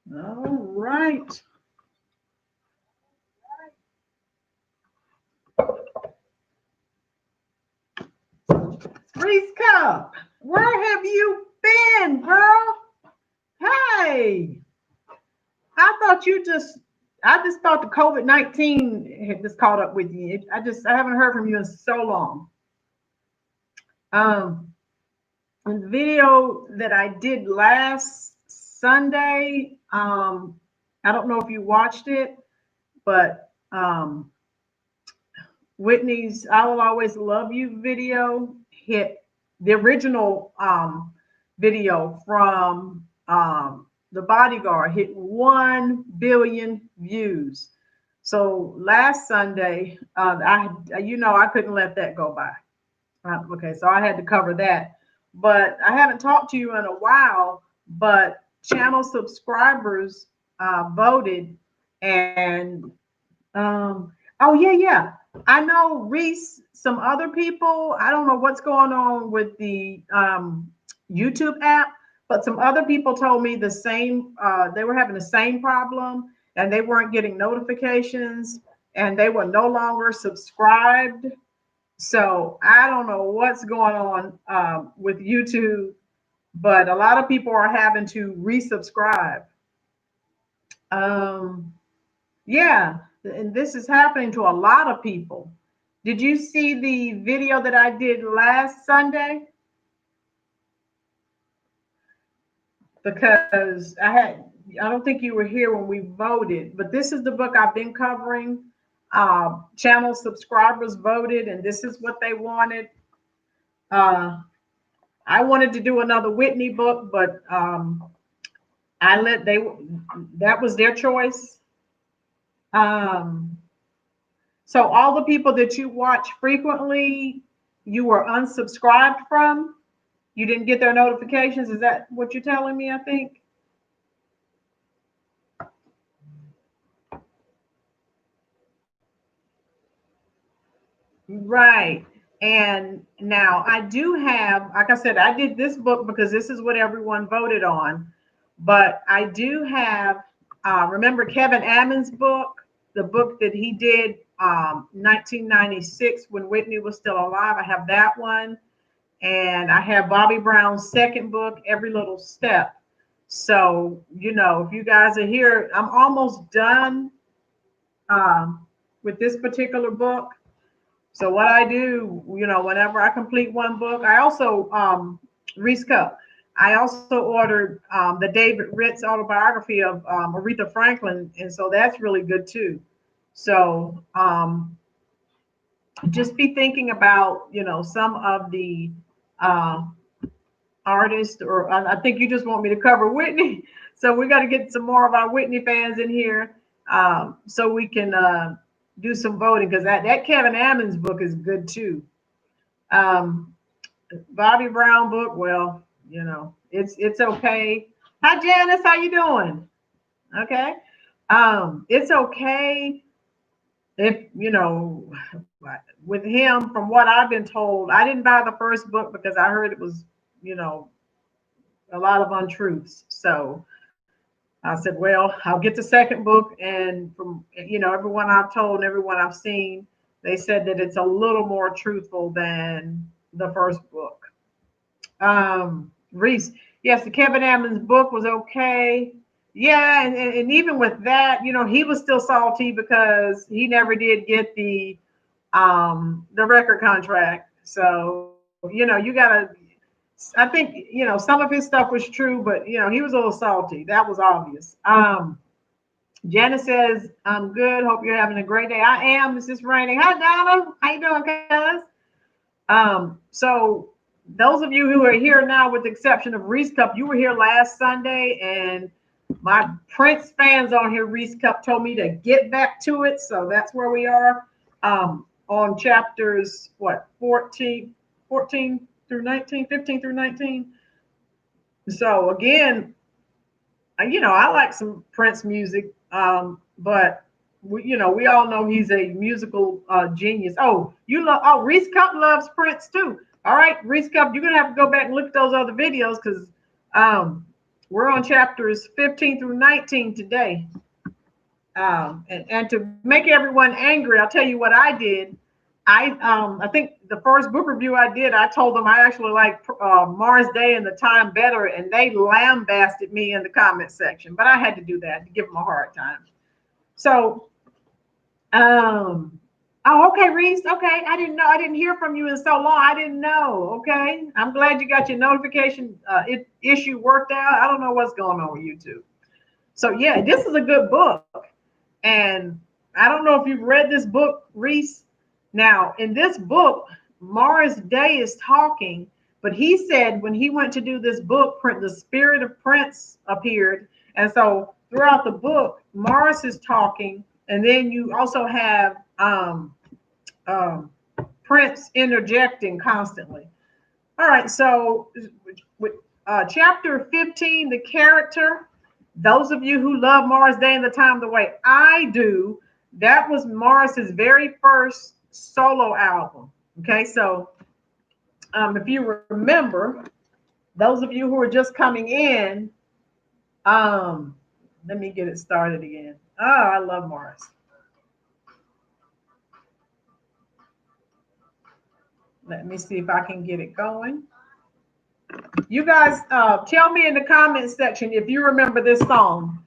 All right. Reese Cup, where have you been, girl? Hey, I just thought the COVID-19 had just caught up with you. I haven't heard from you in so long. Um, in the video that I did last Sunday, I don't know if you watched it, but Whitney's "I Will Always Love You" video hit the original video from The Bodyguard hit 1 billion views. So last Sunday, I couldn't let that go by. Okay, so I had to cover that. But I haven't talked to you in a while. But channel subscribers voted, and oh yeah. I know Reese, some other people, I don't know what's going on with the YouTube app, but some other people told me the same, they were having the same problem and they weren't getting notifications and they were no longer subscribed. So I don't know what's going on with YouTube, but a lot of people are having to resubscribe. Yeah, and this is happening to a lot of people. Did you see the video that I did last Sunday? Because I don't think you were here when we voted, but this is the book I've been covering. Channel subscribers voted, and this is what they wanted. I wanted to do another Whitney book, but that was their choice. So all the people that you watch frequently, you were unsubscribed from. You didn't get their notifications. Is that what you're telling me? I think. Right. And now I do have, like I said, I did this book because this is what everyone voted on. But I do have, remember Kevin Ammon's book, the book that he did 1996 when Whitney was still alive. I have that one. And I have Bobby Brown's second book, Every Little Step. So, if you guys are here, I'm almost done with this particular book. So what I do, whenever I complete one book, I also, Reese Cup, I also ordered the David Ritz autobiography of Aretha Franklin. And so that's really good too. So just be thinking about, some of the artists, or I think you just want me to cover Whitney. So we got to get some more of our Whitney fans in here so we can do some voting, because that Kevin Ammon's book is good too. Bobby Brown book, well, it's okay. Hi Janice, how you doing? Okay. It's okay if with him, from what I've been told, I didn't buy the first book because I heard it was, a lot of untruths. So I said, well, I'll get the second book. And from, everyone I've told and everyone I've seen, they said that it's a little more truthful than the first book. Reese, yes, the Kevin Ammon's book was okay. Yeah, and even with that, he was still salty because he never did get the record contract. So, you gotta, I think, some of his stuff was true, but he was a little salty. That was obvious. Janice says, I'm good. Hope you're having a great day. I am. This is raining. Hi, Donna. How you doing, guys? So those of you who are here now, with the exception of Reese Cup, you were here last Sunday, and my Prince fans on here, Reese Cup, told me to get back to it. So that's where we are, on chapters, 14 through 19, 15 through 19. So again, I like some Prince music, but we all know he's a musical genius. Oh, Reese Cup loves Prince too. All right, Reese Cup, you're gonna have to go back and look at those other videos, because we're on chapters 15 through 19 today. And to make everyone angry, I'll tell you what I did. I think the first book review I did, I told them I actually like Mars Day and the Time better, and they lambasted me in the comment section. But I had to do that to give them a hard time. So, oh, okay, Reese. Okay, I didn't know. I didn't hear from you in so long. I didn't know. Okay, I'm glad you got your notification issue worked out. I don't know what's going on with YouTube. So yeah, this is a good book, and I don't know if you've read this book, Reese. Now, in this book, Morris Day is talking, but he said when he went to do this book, the spirit of Prince appeared. And so throughout the book, Morris is talking, and then you also have Prince interjecting constantly. All right, so with chapter 15, the character, those of you who love Morris Day and the Time the way I do, that was Morris's very first solo album. Okay, so if you remember, those of you who are just coming in, let me get it started again. Oh, I love Morris. Let me see if I can get it going. You guys, tell me in the comments section if you remember this song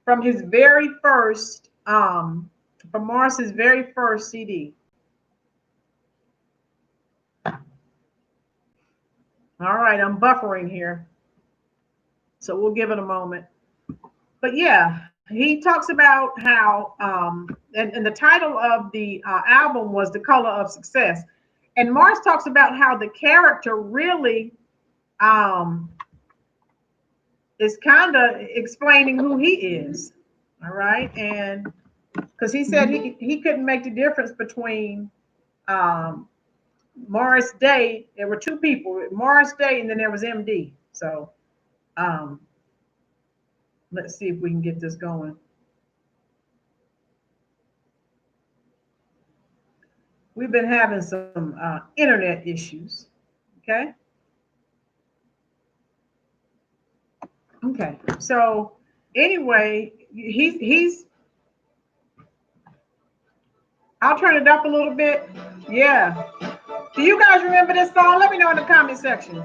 from his very first, from Morris's very first CD. All right, I'm buffering here, so we'll give it a moment. But yeah, he talks about how, and the title of the album was The Color of Success. And Morris talks about how the character really is kind of explaining who he is. All right. And because he said he couldn't make the difference between Morris Day. There were two people, Morris Day, and then there was MD. So let's see if we can get this going. We've been having some internet issues. Okay. Okay. So anyway, he's I'll turn it up a little bit. Yeah. Do you guys remember this song? Let me know in the comment section.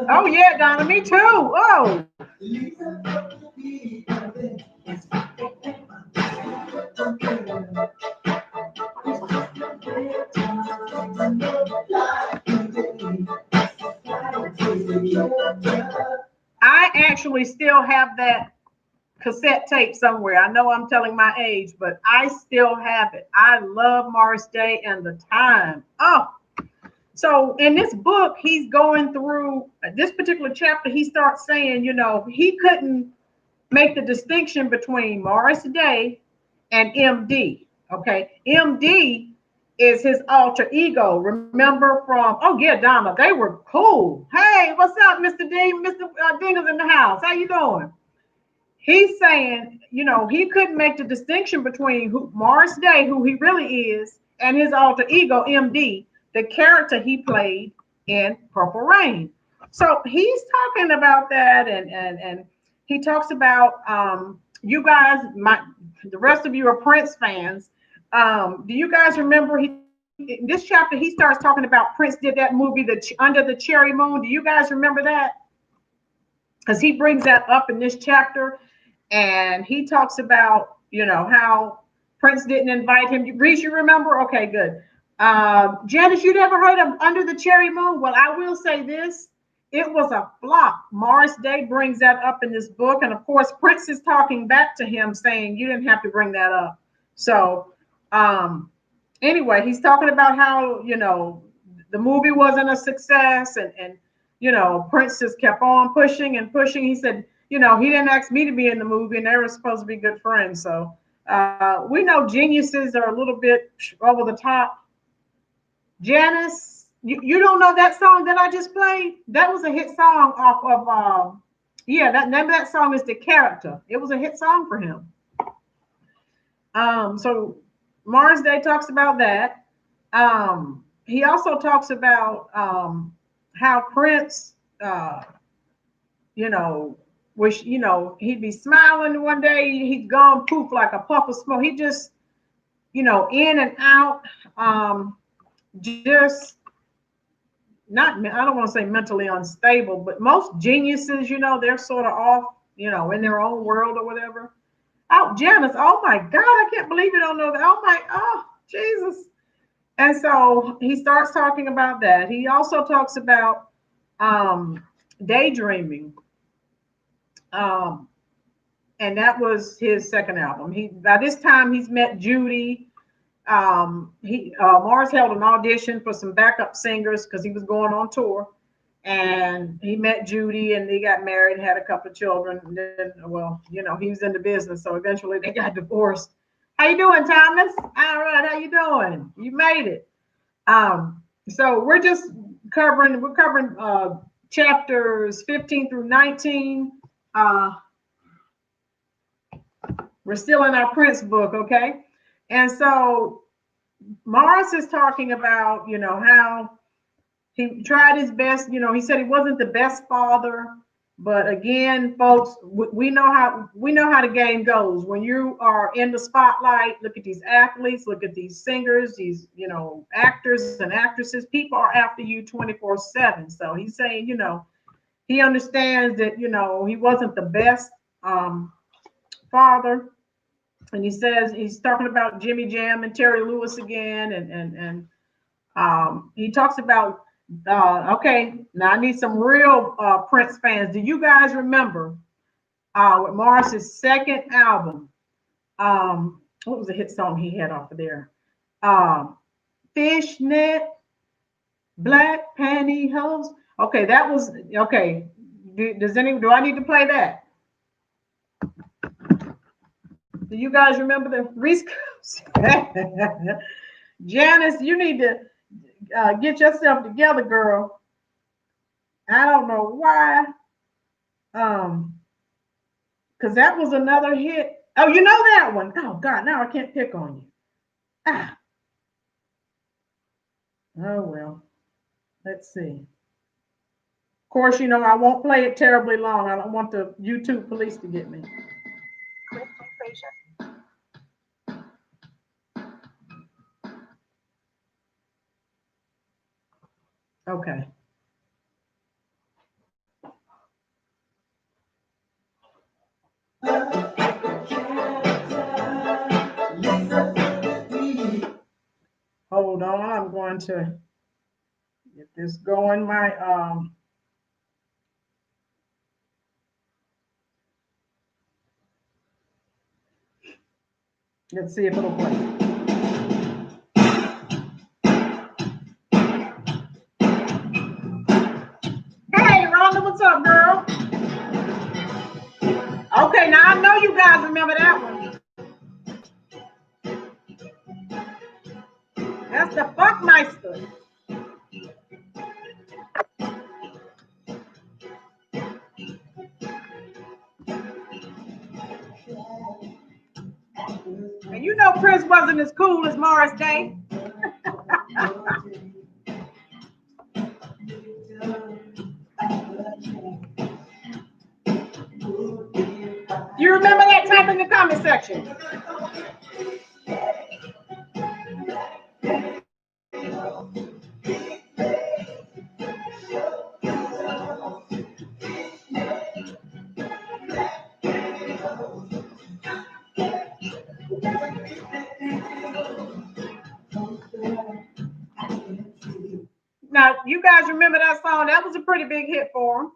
Oh yeah, Donna, me too. Oh. I actually still have that cassette tape somewhere. I know I'm telling my age, but I still have it. I love Morris Day and the Time. Oh, so in this book, he's going through this particular chapter. He starts saying, he couldn't make the distinction between Morris Day and MD. Okay, MD is his alter ego. Remember from, oh yeah, Donna, they were cool. Hey, what's up, Mr. D? Mr. Dinger's in the house. How you doing? He's saying, he couldn't make the distinction between Morris Day, who he really is, and his alter ego, MD, the character he played in Purple Rain. So he's talking about that, and he talks about you guys, the rest of you are Prince fans. Do you guys remember he in this chapter, he starts talking about Prince did that movie, Under the Cherry Moon. Do you guys remember that? Because he brings that up in this chapter, and he talks about, how Prince didn't invite him. Reese, you remember? Okay, good. Janice, you never heard of Under the Cherry Moon? Well, I will say this. It was a flop. Morris Day brings that up in this book. And of course, Prince is talking back to him saying, you didn't have to bring that up. So, anyway, he's talking about how, the movie wasn't a success, and Prince just kept on pushing and pushing. He said, he didn't ask me to be in the movie, and they were supposed to be good friends. So we know geniuses are a little bit over the top. Janice, you don't know that song that I just played? That was a hit song off of, that name of that song is The Character. It was a hit song for him. So Mars Day talks about that. He also talks about how Prince, wish, he'd be smiling one day, he's gone poof like a puff of smoke. He just, in and out, just not, I don't want to say mentally unstable, but most geniuses, they're sort of off, in their own world or whatever. Oh, Janice, oh my God, I can't believe you don't know that. Oh, Jesus. And so he starts talking about that. He also talks about daydreaming. And that was his second album. By this time he's met Judy. Mars held an audition for some backup singers because he was going on tour. And he met Judy, and they got married, had a couple of children. And then, he was in the business, so eventually they got divorced. How you doing, Thomas? All right, how you doing? You made it. So we're covering chapters 15 through 19. We're still in our Prince book, okay? And so Morris is talking about, how he tried his best. He said he wasn't the best father, but again, folks, we know how the game goes. When you are in the spotlight, look at these athletes, look at these singers, these actors and actresses. People are after you 24/7. So he's saying, he understands that he wasn't the best father, and he says he's talking about Jimmy Jam and Terry Lewis again, and he talks about. Okay, now I need some real Prince fans. Do you guys remember with Morris's second album? What was the hit song he had off of there? Fishnet, Black Pantyhose. Okay, that was okay. Do I need to play that? Do you guys remember the Reese? Janice, you need to get yourself together, girl. I don't know why. Because that was another hit. Oh, you know that one. Oh God, now I can't pick on you. Ah. Oh well. Let's see. Of course, I won't play it terribly long. I don't want the YouTube police to get me. Okay. Hold on, I'm going to get this going. Let's see if it'll play. Hey, Rhonda, what's up, girl? Okay, now I know you guys remember that one. That's the Buckmeister. And Prince wasn't as cool as Morris Day. You remember that? Type in the comment section. on, that was a pretty big hit for him.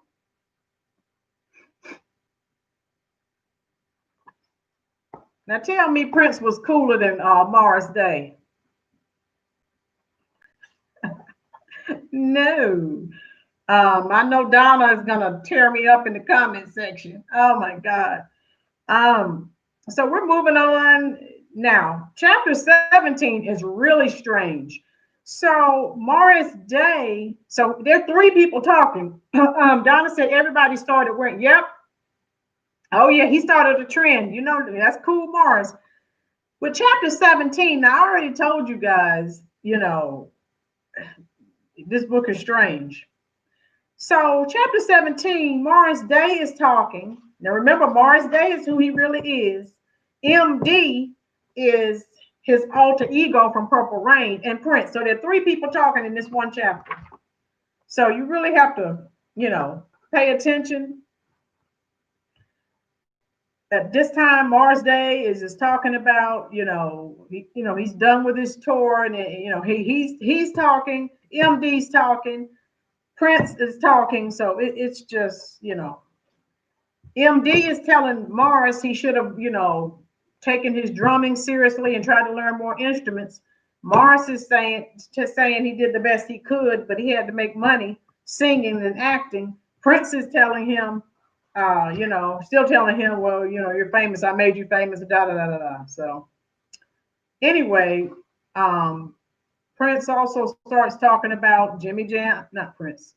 Now tell me Prince was cooler than Morris Day. No. I know Donna is gonna tear me up in the comment section. Oh my God. So we're moving on now. Chapter 17 is really strange. So Morris Day, so there are three people talking. Donna said everybody started wearing, yep. Oh yeah, he started a trend. You know, that's cool, Morris. With chapter 17, now I already told you guys, you know, this book is strange. So, chapter 17, Morris Day is talking. Now, remember, Morris Day is who he really is. MD is his alter ego from Purple Rain and Prince. So, there are three people talking in this one chapter. So, you really have to, you know, pay attention. At this time, Morris Day is just talking about, he's done with his tour, and he's talking. MD's talking. Prince is talking, so it's just, MD is telling Morris he should have, taken his drumming seriously and tried to learn more instruments. Morris is saying he did the best he could, but he had to make money singing and acting. Prince is telling him, still telling him, well, you're famous. I made you famous. Da da da da da. So anyway, Prince also starts talking about Jimmy Jam, not Prince.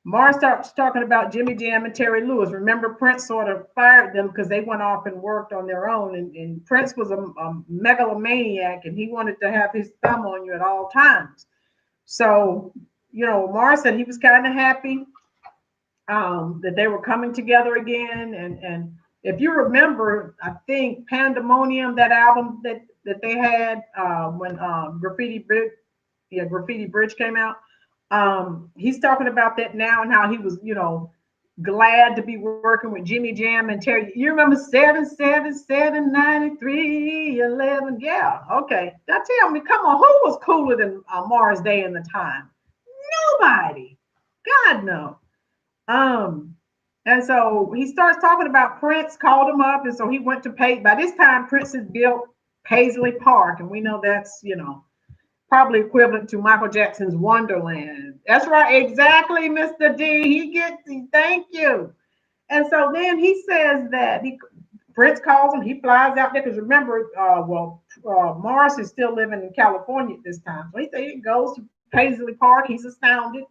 Morris starts talking about Jimmy Jam and Terry Lewis. Remember, Prince sort of fired them because they went off and worked on their own. And Prince was a megalomaniac, and he wanted to have his thumb on you at all times. So, Morris said he was kind of happy that they were coming together again. And if you remember, I think Pandemonium, that album that they had when Graffiti Bridge came out. He's talking about that now and how he was, glad to be working with Jimmy Jam and Terry. You remember 777 93 11? Yeah, okay. Now tell me, come on, who was cooler than Morris Day in the time? Nobody. God no. And so he starts talking about Prince, called him up, and so he went to pay. By this time, Prince has built Paisley Park, and we know that's, probably equivalent to Michael Jackson's Wonderland. That's right, exactly, Mr. D. He gets it. Thank you. And so then he says that Prince calls him. He flies out there because remember, Morris is still living in California at this time. So he goes to Paisley Park. He's astounded.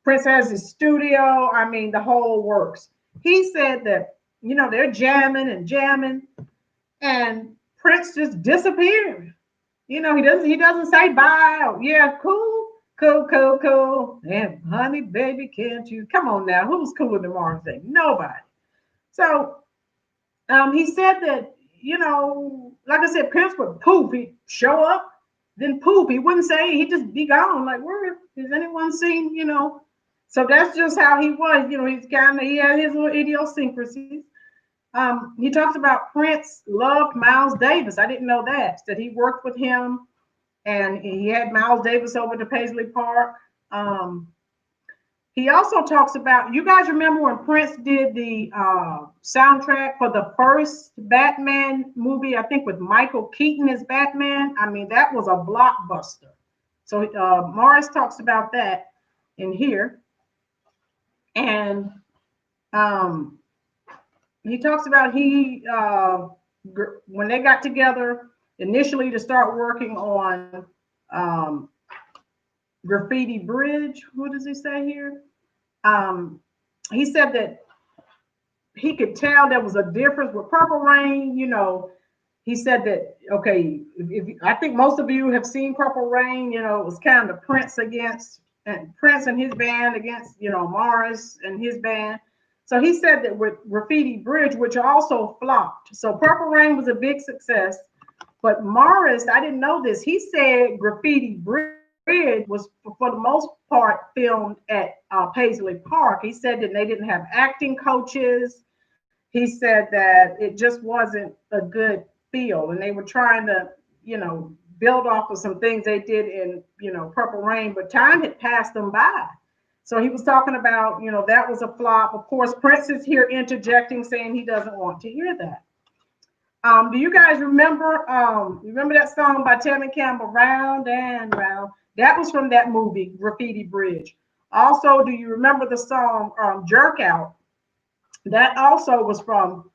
Prince has his studio. I mean, the whole works. He said that they're jamming and jamming, and Prince just disappeared. He doesn't say bye. Or, yeah, cool. And honey, baby, can't you? Come on now. Who's cooler than Morris Day? Nobody. So he said that, like I said, Prince would poof. He'd show up, then poof. He wouldn't say, he'd just be gone. Like, where has anyone seen, So that's just how he was. He had his little idiosyncrasies. He talks about Prince loved Miles Davis. I didn't know that he worked with him, and he had Miles Davis over to Paisley Park. He also talks about, you guys remember when Prince did the soundtrack for the first Batman movie, I think with Michael Keaton as Batman. I mean, that was a blockbuster. So Morris talks about that in here. And he talks about when they got together initially to start working on Graffiti Bridge. What does he say here? He said that he could tell there was a difference with Purple Rain. He said that, okay, I think most of you have seen Purple Rain. It was kind of Prince and his band against, Morris and his band. So he said that with Graffiti Bridge, which also flopped. So Purple Rain was a big success. But Morris, I didn't know this. He said Graffiti Bridge was, for the most part, filmed at Paisley Park. He said that they didn't have acting coaches. He said that it just wasn't a good feel. And they were trying to, build off of some things they did in, Purple Rain. But time had passed them by. So he was talking about, that was a flop. Of course, Prince is here interjecting, saying he doesn't want to hear that. Do you guys remember that song by Tevin Campbell, Round and Round? That was from that movie, Graffiti Bridge. Also, do you remember the song Jerk Out? That also was from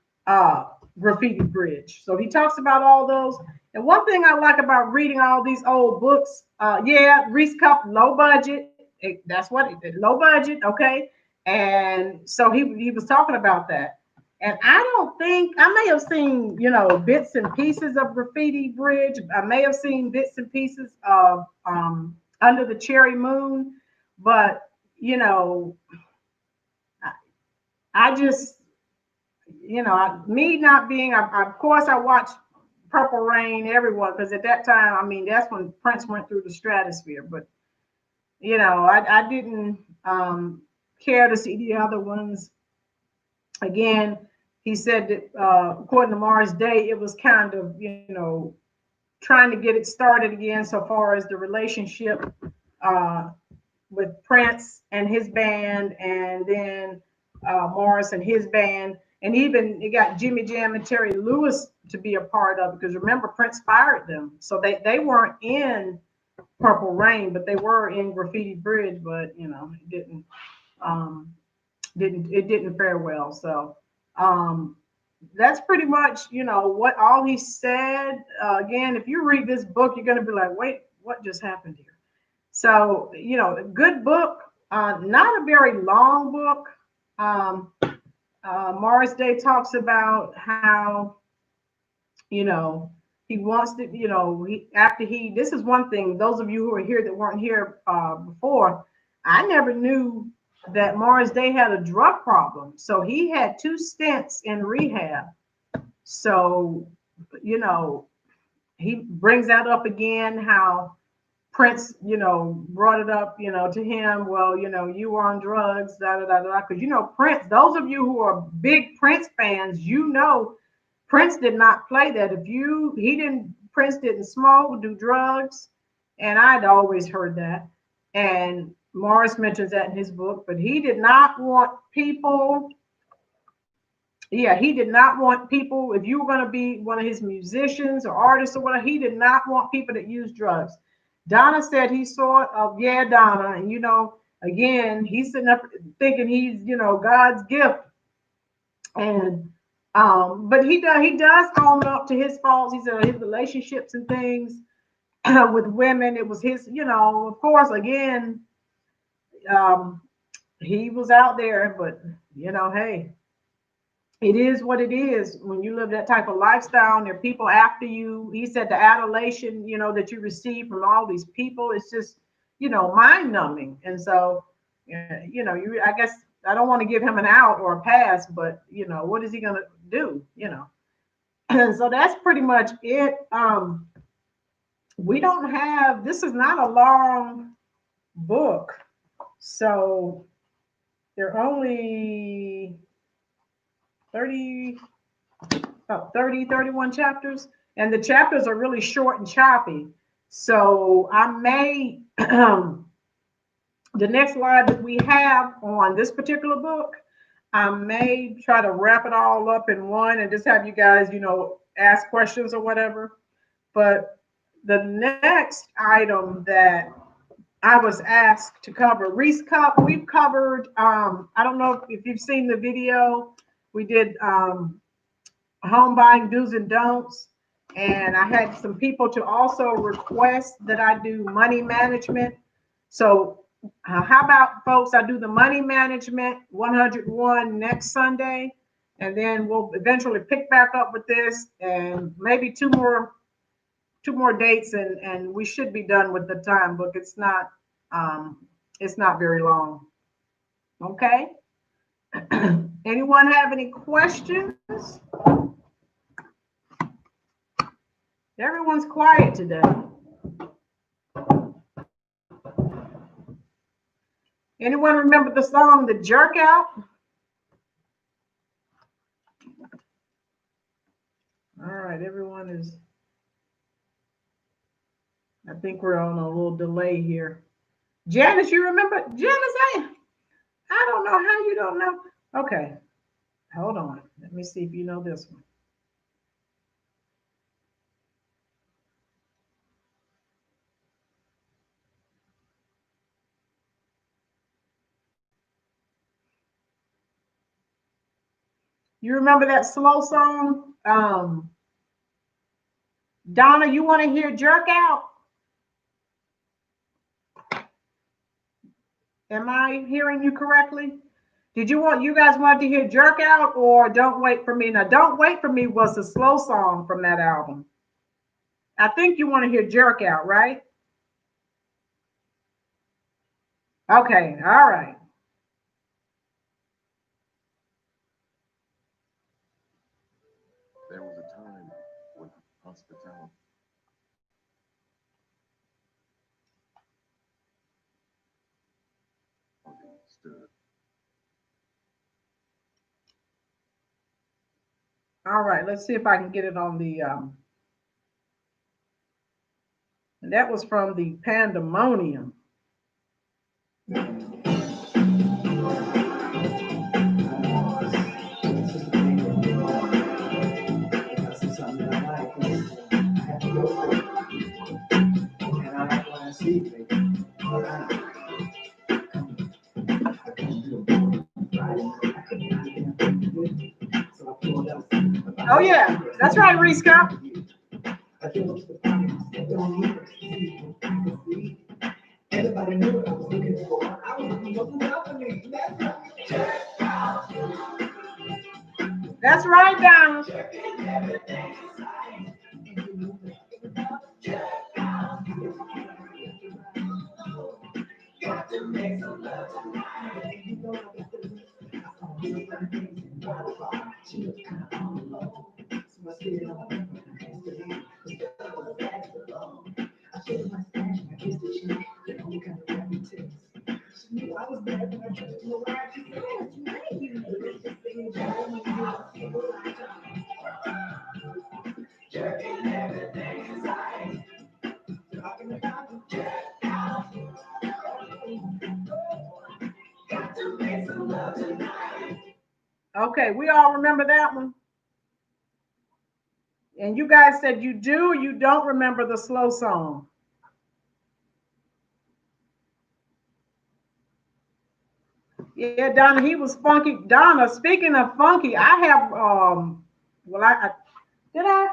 Graffiti Bridge. So he talks about all those. And one thing I like about reading all these old books, yeah, Reese Cup, low budget. That's what low budget, okay. And so he was talking about that. And I don't think I may have seen, bits and pieces of Graffiti Bridge. I may have seen bits and pieces of Under the Cherry Moon, but you know, I, I just, me not being, of course, I watched Purple Rain, everyone, because at that time, I mean, that's when Prince went through the stratosphere. But I didn't care to see the other ones. Again, he said that according to Morris Day, it was kind of, trying to get it started again so far as the relationship uh, with Prince and his band, and then Morris and his band, and even it got Jimmy Jam and Terry Lewis to be a part of it, because remember Prince fired them, so they weren't in Purple Rain, but they were in Graffiti Bridge, but um, it didn't fare well. So um, that's pretty much what all he said. Again, if you read this book, you're going to be like, wait, what just happened here? So, a good book, not a very long book. Morris Day talks about how, he wants to, this is one thing, those of you who are here that weren't here before, I never knew that Morris Day had a drug problem. So he had 2 stints in rehab. So, he brings that up again, how Prince, brought it up, to him. Well, you were on drugs, da da da da. Because Prince. Those of you who are big Prince fans, Prince did not play that. Prince didn't smoke, do drugs, and I'd always heard that. And Morris mentions that in his book. But he did not want people. Yeah, he did not want people. If you were going to be one of his musicians or artists or whatever, he did not want people that use drugs. Donna said he saw it of, yeah, Donna. And, again, he's sitting up thinking he's, God's gift. And, but he does own up to his faults. He said his relationships and things with women, it was his, of course, again, um, he was out there, but, hey, it is what it is when you live that type of lifestyle and there are people after you. He said the adulation, that you receive from all these people, it's just, mind numbing. And so, I guess I don't want to give him an out or a pass, but, what is he going to do, And so that's pretty much it. This is not a long book. So they're only 30, about 30, 31 chapters. And the chapters are really short and choppy. So I may, the next live that we have on this particular book, I may try to wrap it all up in one and just have you guys, ask questions or whatever. But the next item that I was asked to cover, Reese Cup, we've covered, I don't know if you've seen the video. We did home buying do's and don'ts. And I had some people to also request that I do money management. So how about, folks, I do the money management 101 next Sunday. And then we'll eventually pick back up with this and maybe two more dates, and we should be done with the time book. It's not very long. Okay. Anyone have any questions? Everyone's quiet today. Anyone remember the song The Jerk Out? All right, everyone is, I think we're on a little delay here. Janice, you remember? Janice, I don't know how you don't know. Okay, hold on. Let me see if you know this one. You remember that slow song? Donna, you want to hear Jerk Out? Am I hearing you correctly? Did you guys want to hear Jerk Out or Don't Wait for Me? Now, Don't Wait for Me was the slow song from that album. I think you want to hear Jerk Out, right? Okay, all right. There was a time when hospitality stood. All right, let's see if I can get it on the and that was from the Pandemonium. Oh yeah, that's right, Reese Cup. Everybody knew what I was looking for. I was looking for company. That's right, Donald. Okay, we all remember that one. And you guys said you do, you don't remember the slow song. Yeah, Donna, he was funky. Donna, speaking of funky, I have well I did I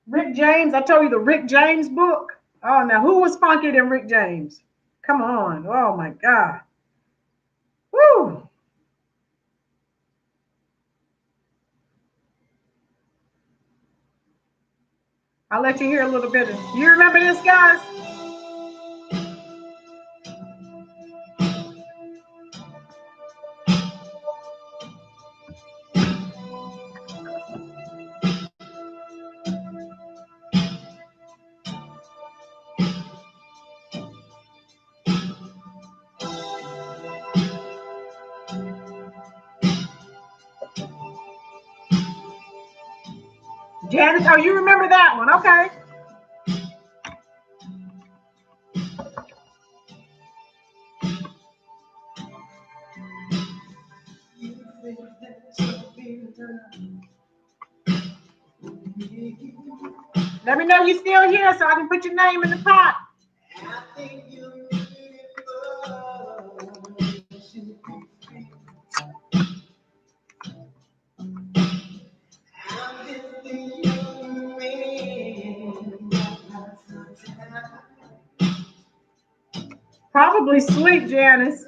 Rick James, I told you the Rick James book. Oh now who was funkier than Rick James? Come on. Oh my God. Woo! I'll let you hear a little bit. You remember this, guys? Janice, oh, you remember that one? Okay. Let me know you're still here so I can put your name in the pot. Probably sleep, Janice.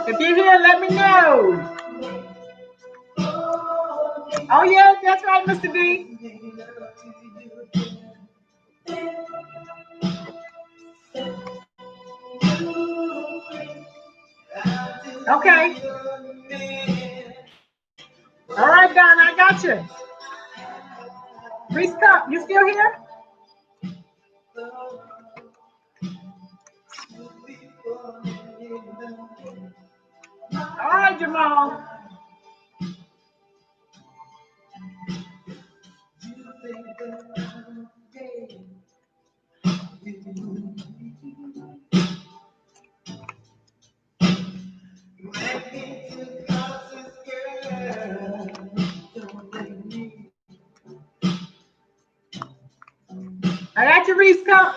If you're here, let me know. Oh, yeah, that's right, Mr. D. Okay. All right, Don, I got you. Reese Cup, you still here? All right, Jamal. I got your Reese cup.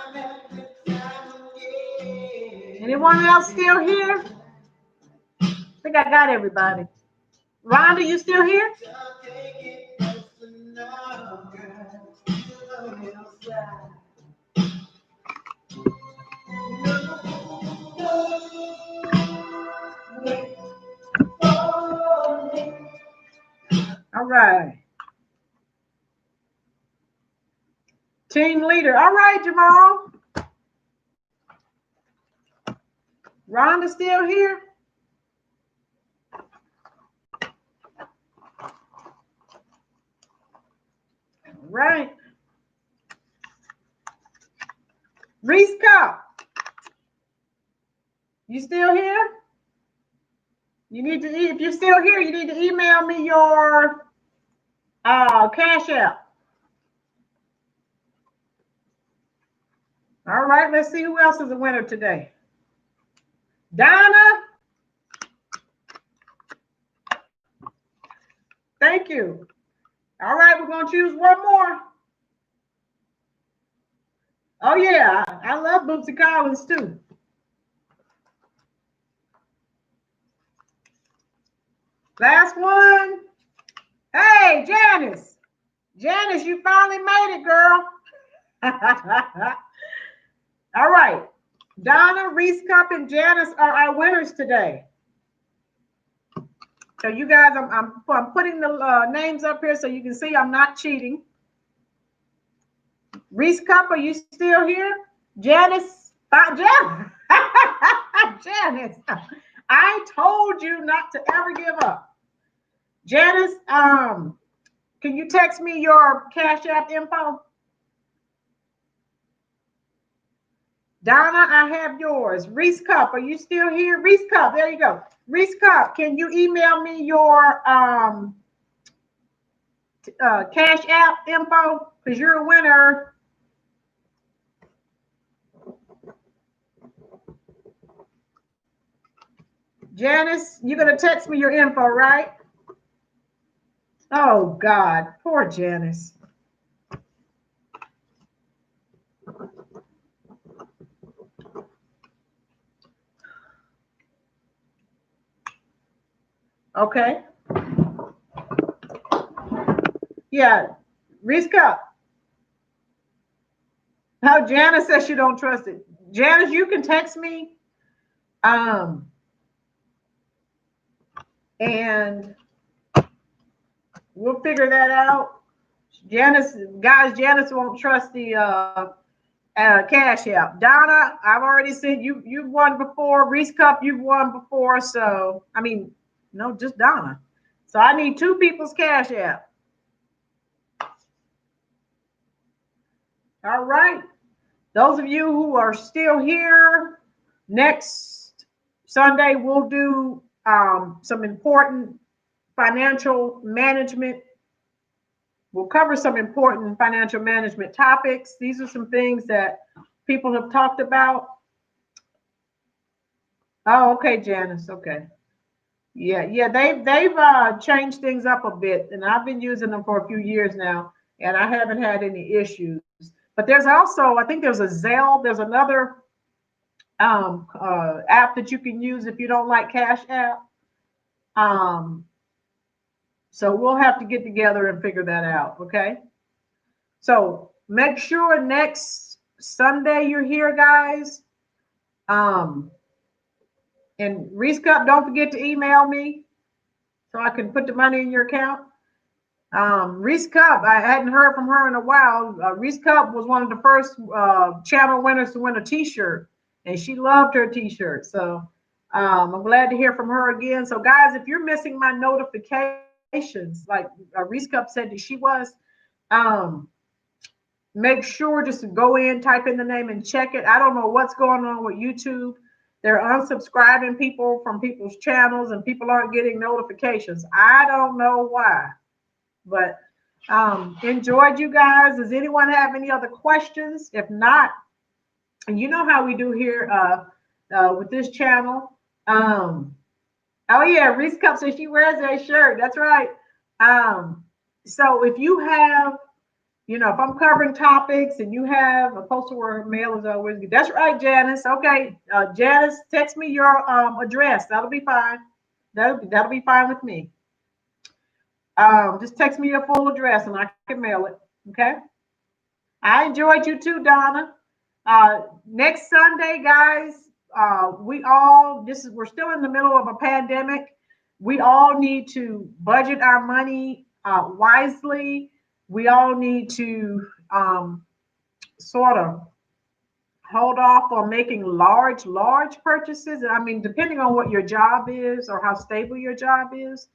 Anyone else still here? I think I got everybody. Rhonda, you still here? All right. Team leader. All right, Jamal. Rhonda still here? All right. Reese Cup. You still here? You need to, if you're still here, you need to email me your Cash App. All right, let's see who else is a winner today. Donna. Thank you. All right, we're going to choose one more. Oh, yeah, I love Bootsy Collins, too. Last one. Hey, Janice. Janice, you finally made it, girl. All right. Donna, Reese Cup, and Janice are our winners today. So you guys, I'm putting the names up here so you can see I'm not cheating. Reese Cup, are you still here? Janice, Janice, I told you not to ever give up. Janice, can you text me your Cash App info? Donna, I have yours. Reese Cup, are you still here? Reese Cup, there you go. Reese Cup, can you email me your Cash App info? Because you're a winner. Janice, you're going to text me your info, right? Oh, God. Poor Janice. Okay. Yeah. Reese Cup. How Janice says she don't trust it. Janice, you can text me. And we'll figure that out. Janice won't trust the Cash App. Donna, I've already said you've won before. Reese Cup, you've won before. So, I mean, no, just Donna. So I need two people's Cash App. All right. Those of you who are still here, next Sunday we'll do some important financial management. We'll cover some important financial management topics. These are some things that people have talked about. Oh, okay, Janice. Okay. Yeah, they've changed things up a bit, and I've been using them for a few years now, and I haven't had any issues. But there's also, I think there's a Zelle. There's another app that you can use if you don't like Cash App. So we'll have to get together and figure that out, okay? So make sure next Sunday you're here, guys. And Reese Cup, don't forget to email me so I can put the money in your account. Reese Cup, I hadn't heard from her in a while. Reese Cup was one of the first channel winners to win a t-shirt, and she loved her t-shirt. So I'm glad to hear from her again. So guys, if you're missing my notifications, like Reese Cup said that she was, make sure just to go in, type in the name and check it. I don't know what's going on with YouTube. They're unsubscribing people from people's channels and people aren't getting notifications. I don't know why. But Enjoyed you guys. Does anyone have any other questions? If not, and you know how we do here with this channel. Um, oh yeah, Reese Cup says she wears that shirt. That's right. Um, so if you have, if I'm covering topics and you have a postal where mail is always good. That's right, Janice. Okay, Janice, text me your address. That'll be fine. That'll be fine with me. Just text me your full address and I can mail it. Okay. I enjoyed you too, Donna. Next Sunday, guys, we're still in the middle of a pandemic. We all need to budget our money wisely. We all need to sort of hold off on making large purchases. I mean, depending on what your job is or how stable your job is.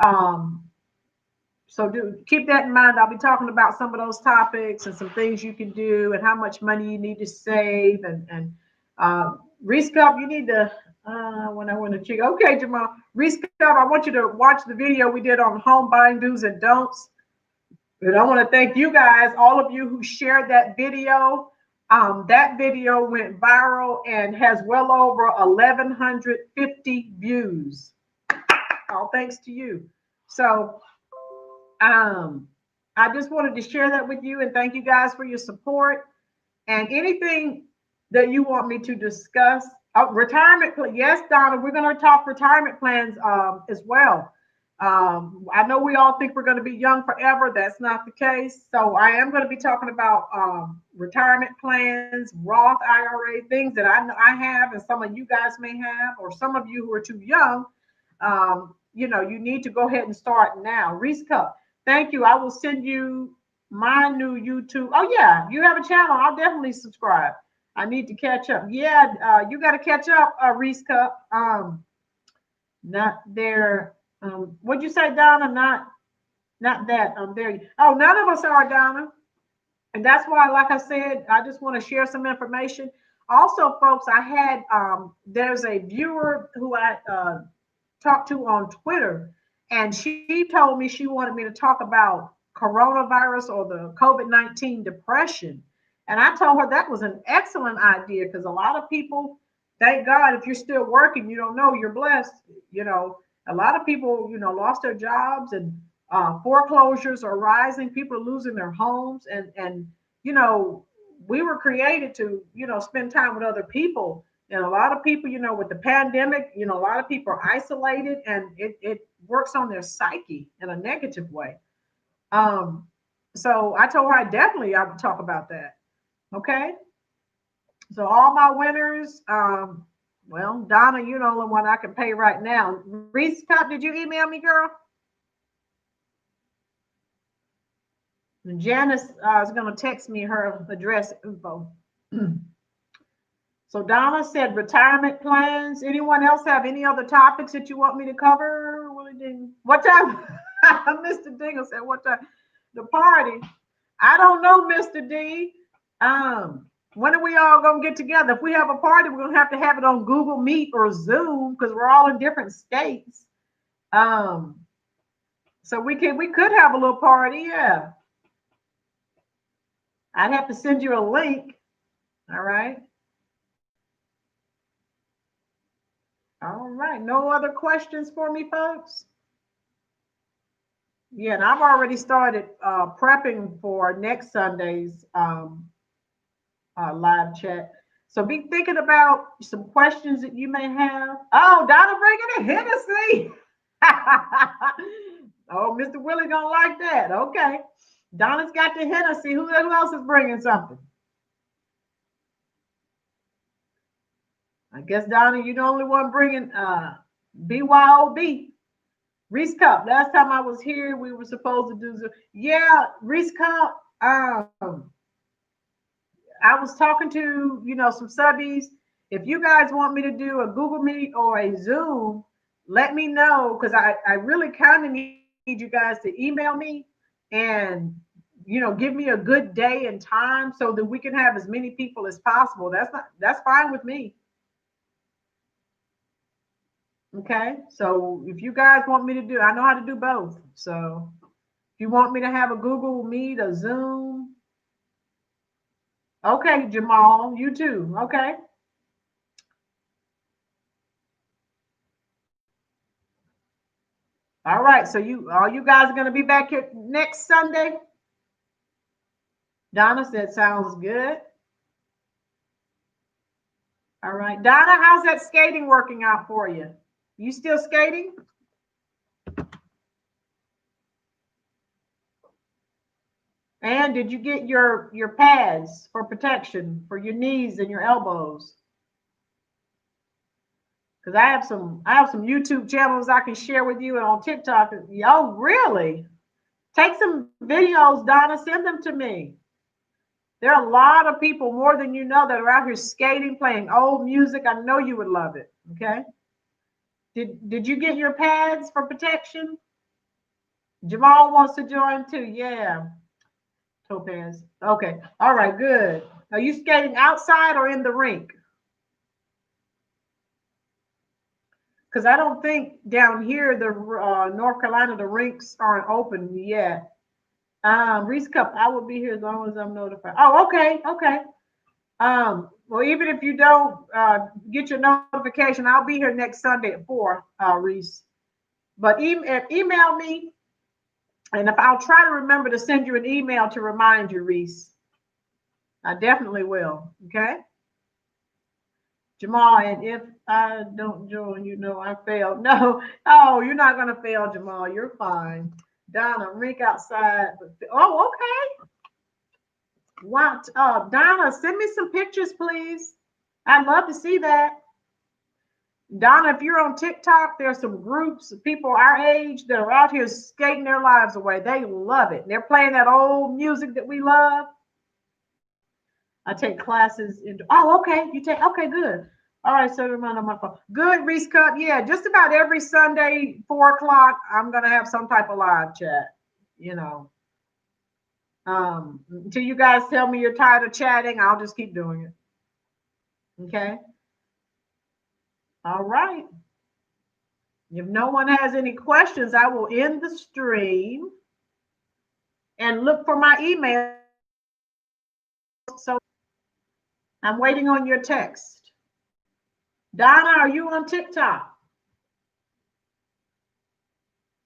Um, So do keep that in mind. I'll be talking about some of those topics and some things you can do and how much money you need to save and Reese Cup, you need to when I want to check. Okay, Jamal. Reese Cup, I want you to watch the video we did on home buying do's and don'ts. And I want to thank you guys, all of you who shared that video. That video went viral and has well over 1,150 views. All thanks to you. So I just wanted to share that with you and thank you guys for your support and anything that you want me to discuss. Retirement, yes, Donna, we're going to talk retirement plans as well. I know we all think we're going to be young forever. That's not the case. So I am going to be talking about retirement plans, Roth IRA, things that I have and some of you guys may have, or some of you who are too young. You need to go ahead and start now. Reese Cup. Thank you. I will send you my new YouTube. Oh, yeah, you have a channel. I'll definitely subscribe. I need to catch up. Yeah, you got to catch up, Reese Cup. Not there. What'd you say, Donna? Not that. There. Oh, none of us are, Donna. And that's why, like I said, I just want to share some information. Also, folks, I had there's a viewer who I talked to on Twitter, and she told me she wanted me to talk about coronavirus or the COVID-19 depression. And I told her that was an excellent idea because a lot of people, thank God, if you're still working, you don't know, you're blessed. A lot of people, lost their jobs and foreclosures are rising. People are losing their homes. And we were created to, spend time with other people. And a lot of people, with the pandemic, a lot of people are isolated and it works on their psyche in a negative way. So I told her I would talk about that. Okay. So all my winners, well, Donna, you're the only one I can pay right now. Reese Cup, did you email me, girl? And Janice is going to text me her address info. So Donna said retirement plans. Anyone else have any other topics that you want me to cover? What time? Mr. Dingle said, what time? The party. I don't know, Mr. D. When are we all going to get together? If we have a party, we're going to have it on Google Meet or Zoom because we're all in different states. So we could have a little party. Yeah. I'd have to send you a link. All right. All right. No other questions for me, folks? Yeah, and I've already started prepping for next Sunday's live chat. So be thinking about some questions that you may have. Oh, Donna bringing in Hennessy. Oh, Mr. Willie gonna like that. Okay. Donna's got the Hennessy. Who else is bringing something? I guess, Donna, you're the only one bringing BYOB. Reese Cup. Last time I was here, we were supposed to do. Yeah, Reese Cup. I was talking to, some subbies. If you guys want me to do a Google Meet or a Zoom, let me know because I really kind of need you guys to email me and, give me a good day and time so that we can have as many people as possible. That's fine with me. Okay. So if you guys want me to do, I know how to do both. So if You want me to have a Google Meet, a Zoom? Okay, Jamal, you too. Okay. All right. So all you guys are going to be back here next Sunday? Donna said, sounds good. All right. Donna, how's that skating working out for you? You still skating? And did you get your pads for protection for your knees and your elbows? Because I have some YouTube channels I can share with you and on TikTok. Oh, really? Take some videos, Donna, send them to me. There are a lot of people, more than you know, that are out here skating, playing old music. I know you would love it. Okay. Did you get your pads for protection? Jamal wants to join too. Yeah. Topaz. Okay. All right, good. Are you skating outside or in the rink? Because I don't think down here, the North Carolina, the rinks aren't open yet. Reese Cup, I will be here as long as I'm notified. Oh, okay, okay. Well, even if you don't get your notification, I'll be here next Sunday at 4, Reese. But email me, and if I'll try to remember to send you an email to remind you, Reese. I definitely will. Okay. Jamal, and if I don't join, you know I failed. No, oh, you're not gonna fail, Jamal. You're fine. Donna, rink outside. Oh, okay. What? Donna, send me some pictures, please. I'd love to see that. Donna, if you're on TikTok, there's some groups of people our age that are out here skating their lives away. They love it. They're playing that old music that we love. I take classes in. Oh, okay. You take. Okay, good. All right. So remind on my phone. Good, Reese Cup. Yeah, just about every Sunday, 4 o'clock, I'm gonna have some type of live chat. You know, until you guys tell me you're tired of chatting, I'll just keep doing it. Okay. All right. If no one has any questions, I will end the stream and look for my email. So I'm waiting on your text. Donna, are you on TikTok?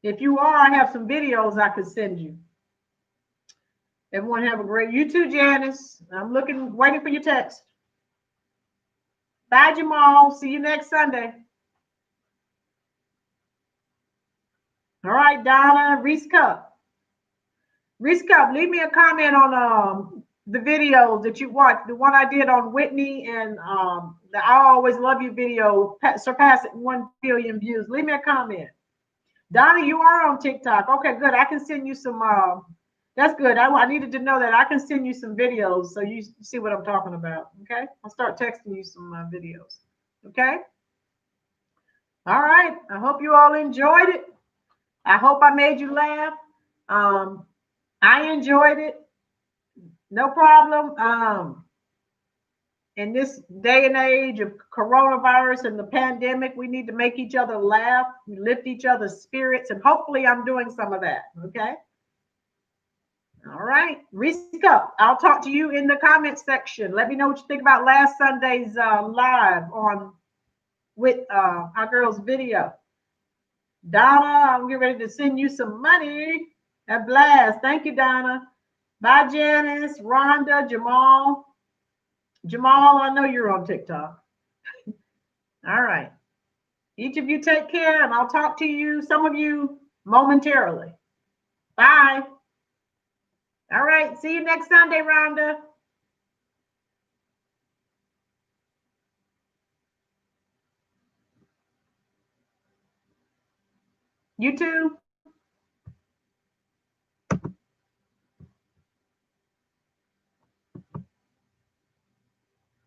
If you are, I have some videos I could send you. Everyone have a great, you too, Janice. I'm waiting for your text. Bye, Jamal. See you next Sunday. All right, Donna, Reese Cup. Reese Cup, leave me a comment on the video that you watched, the one I did on Whitney and the I Always Love You video surpassing 1 billion views. Leave me a comment. Donna, you are on TikTok. Okay, good. I can send you some. That's good. I needed to know that. I can send you some videos so you see what I'm talking about. Okay, I'll start texting you some videos. Okay. All right. I hope you all enjoyed it. I hope I made you laugh. I enjoyed it. No problem. In this day and age of coronavirus and the pandemic, we need to make each other laugh, lift each other's spirits, and hopefully I'm doing some of that. Okay. All right. Reese Cup, I'll talk to you in the comments section. Let me know what you think about last Sunday's live on with our girls video. Donna, I'm getting ready to send you some money. A blast. Thank you, Donna. Bye, Janice, Rhonda, Jamal. Jamal, I know you're on TikTok. All right. Each of you take care, and I'll talk to you, some of you, momentarily. Bye. All right. See you next Sunday, Rhonda. You too.